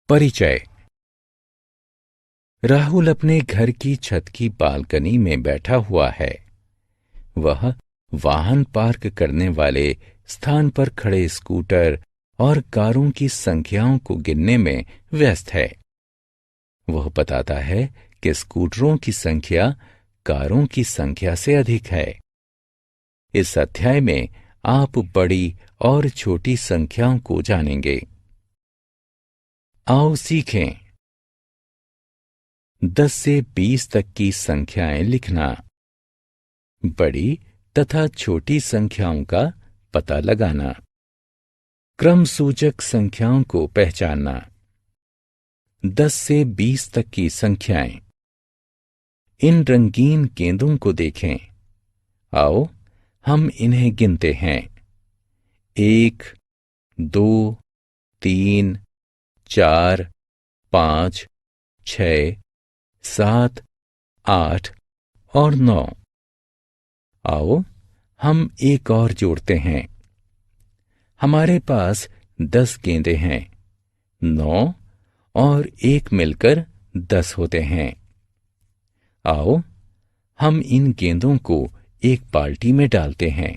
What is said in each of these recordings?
परिचय। राहुल अपने घर की छत की बालकनी में बैठा हुआ है। वह वाहन पार्क करने वाले स्थान पर खड़े स्कूटर और कारों की संख्याओं को गिनने में व्यस्त है। वह बताता है कि स्कूटरों की संख्या कारों की संख्या से अधिक है। इस अध्याय में आप बड़ी और छोटी संख्याओं को जानेंगे। आओ सीखें। 10 से 20 तक की संख्याएं लिखना। बड़ी तथा छोटी संख्याओं का पता लगाना। क्रम सूचक संख्याओं को पहचानना। 10 से 20 तक की संख्याएं। इन रंगीन गेंदों को देखें। आओ हम इन्हें गिनते हैं। 1, 2, 3, 4, 5, 6, 7, 8 और 9। आओ हम एक और जोड़ते हैं। हमारे पास 10 गेंदें हैं। 9 और 1 मिलकर 10 होते हैं। आओ हम इन गेंदों को एक बाल्टी में डालते हैं।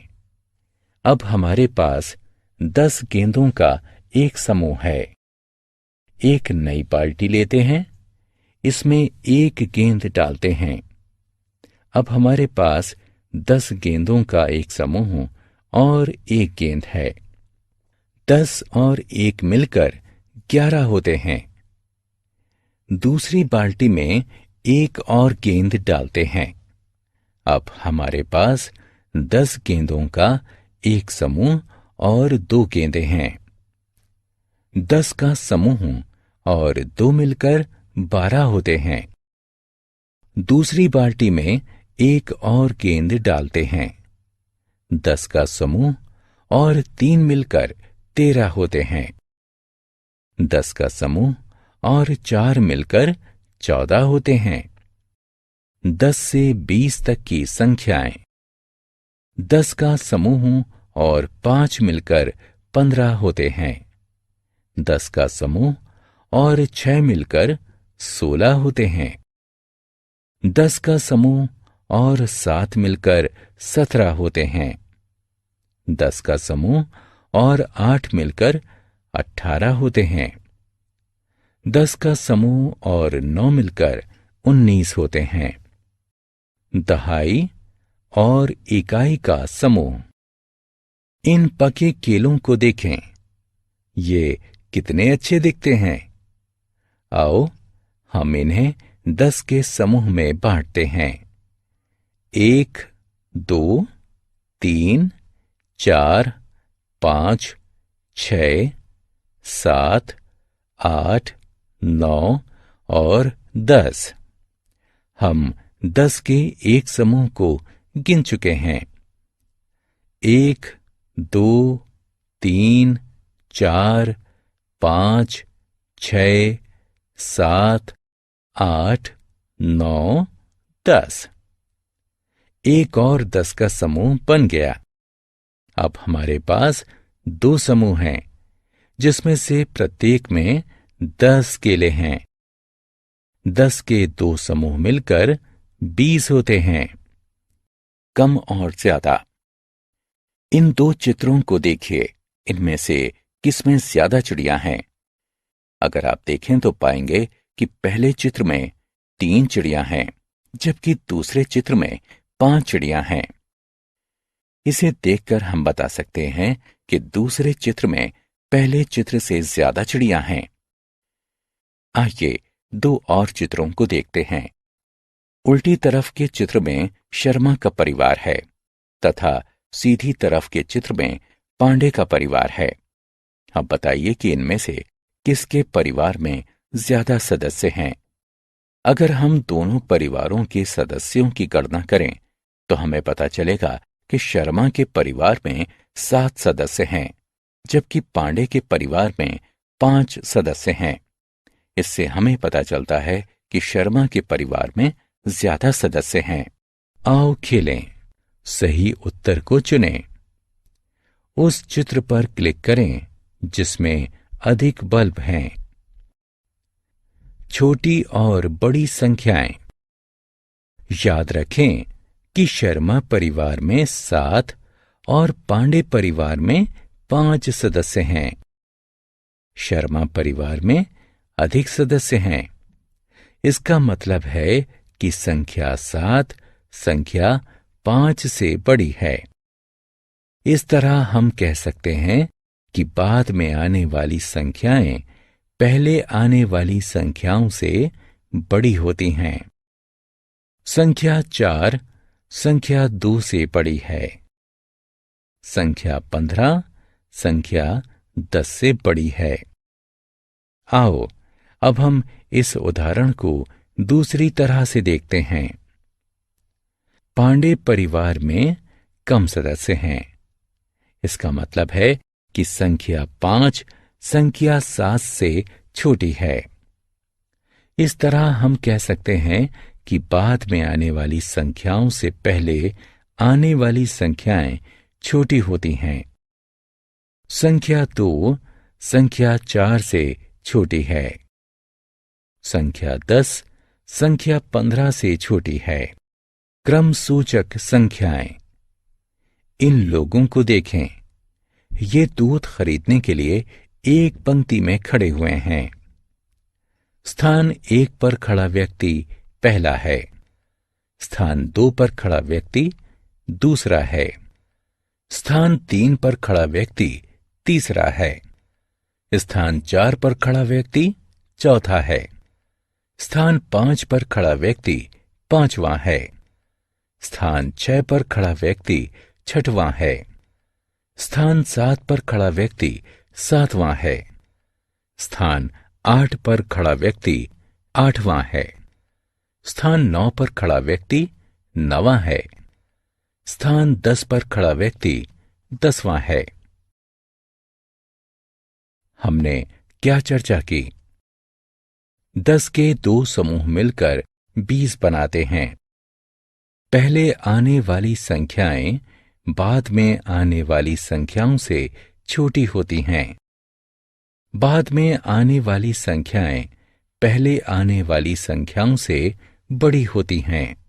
अब हमारे पास 10 गेंदों का एक समूह है। एक नई बाल्टी लेते हैं। इसमें एक गेंद डालते हैं। अब हमारे पास 10 गेंदों का एक समूह और एक गेंद है। 10 और 1 मिलकर 11 होते हैं। दूसरी बाल्टी में एक और गेंद डालते हैं। अब हमारे पास 10 गेंदों का एक समूह और 2 गेंदें हैं। 10 का समूह और 2 मिलकर 12 होते हैं। दूसरी बाल्टी में एक और गेंद डालते हैं। 10 का समूह और 3 मिलकर 13 होते हैं। 10 का समूह और 4 मिलकर 14 होते हैं। 10 से 20 तक की संख्याएं। 10 का समूह और 5 मिलकर 15 होते हैं। 10 का समूह और 6 मिलकर 16 होते हैं। 10 का समूह और 7 मिलकर 17 होते हैं। 10 का समूह और 8 मिलकर 18 होते हैं। 10 का समूह और 9 मिलकर 19 होते हैं। दहाई और इकाई का समूह। इन पके केलों को देखें। ये कितने अच्छे दिखते हैं। आओ हम इन्हें 10 के समूह में बांटते हैं। 1, 2, 3, 4, 5, 6, 7, 8, 9 और 10। हम 10 के एक समूह को गिन चुके हैं। 1, 2, 3, 4, 5, 6, 7, 8, 9, 10। एक और 10 का समूह बन गया। अब हमारे पास 2 समूह हैं, जिसमें से प्रत्येक में 10 केले हैं। 10 के 2 समूह मिलकर 20 होते हैं। कम और ज्यादा। इन 2 चित्रों को देखिए। इनमें से किसमें ज्यादा चिड़िया हैं? अगर आप देखें तो पाएंगे कि पहले चित्र में 3 चिड़िया हैं, जबकि दूसरे चित्र में 5 चिड़िया हैं। इसे देखकर हम बता सकते हैं कि दूसरे चित्र में पहले चित्र से ज्यादा चिड़िया हैं। आइए 2 और चित्रों को देखते हैं। उल्टी तरफ के चित्र में शर्मा का परिवार है तथा सीधी तरफ के चित्र में पांडे का परिवार है। अब बताइए कि इनमें से किसके परिवार में ज्यादा सदस्य हैं। अगर हम दोनों परिवारों के सदस्यों की गणना करें तो हमें पता चलेगा कि शर्मा के परिवार में 7 सदस्य हैं, जबकि पांडे के परिवार में 5 सदस्य हैं। इससे हमें पता चलता है कि शर्मा के परिवार में ज्यादा सदस्य हैं। आओ खेलें। सही उत्तर को चुनें। उस चित्र पर क्लिक करें जिसमें अधिक बल्ब हैं। छोटी और बड़ी संख्याएं। याद रखें कि शर्मा परिवार में 7 और पांडे परिवार में 5 सदस्य हैं। शर्मा परिवार में अधिक सदस्य हैं। इसका मतलब है कि संख्या 7 संख्या 5 से बड़ी है। इस तरह हम कह सकते हैं कि बाद में आने वाली संख्याएं पहले आने वाली संख्याओं से बड़ी होती हैं। संख्या 4 संख्या 2 से बड़ी है। संख्या 15 संख्या 10 से बड़ी है। आओ अब हम इस उदाहरण को दूसरी तरह से देखते हैं। पांडे परिवार में कम सदस्य हैं। इसका मतलब है कि संख्या 5 संख्या 7 से छोटी है। इस तरह हम कह सकते हैं कि बाद में आने वाली संख्याओं से पहले आने वाली संख्याएं छोटी होती हैं। संख्या 2 संख्या 4 से छोटी है। संख्या 10 संख्या 15 से छोटी है। क्रम सूचक संख्याएं। इन लोगों को देखें। ये दूध खरीदने के लिए एक पंक्ति में खड़े हुए हैं। स्थान 1 पर खड़ा व्यक्ति पहला है। स्थान 2 पर खड़ा व्यक्ति दूसरा है। स्थान 3 पर खड़ा व्यक्ति तीसरा है। स्थान 4 पर खड़ा व्यक्ति चौथा है। स्थान 5 पर खड़ा व्यक्ति पांचवां है। स्थान 6 पर खड़ा व्यक्ति छठवां है। स्थान 7 पर खड़ा व्यक्ति सातवां है। स्थान 8 पर खड़ा व्यक्ति आठवां है। स्थान 9 पर खड़ा व्यक्ति नवां है। स्थान 10 पर खड़ा व्यक्ति 10वां है। हमने क्या चर्चा की? 10 के 2 समूह मिलकर 20 बनाते हैं। पहले आने वाली संख्याएं बाद में आने वाली संख्याओं से छोटी होती हैं। बाद में आने वाली संख्याएं पहले आने वाली संख्याओं से बड़ी होती हैं।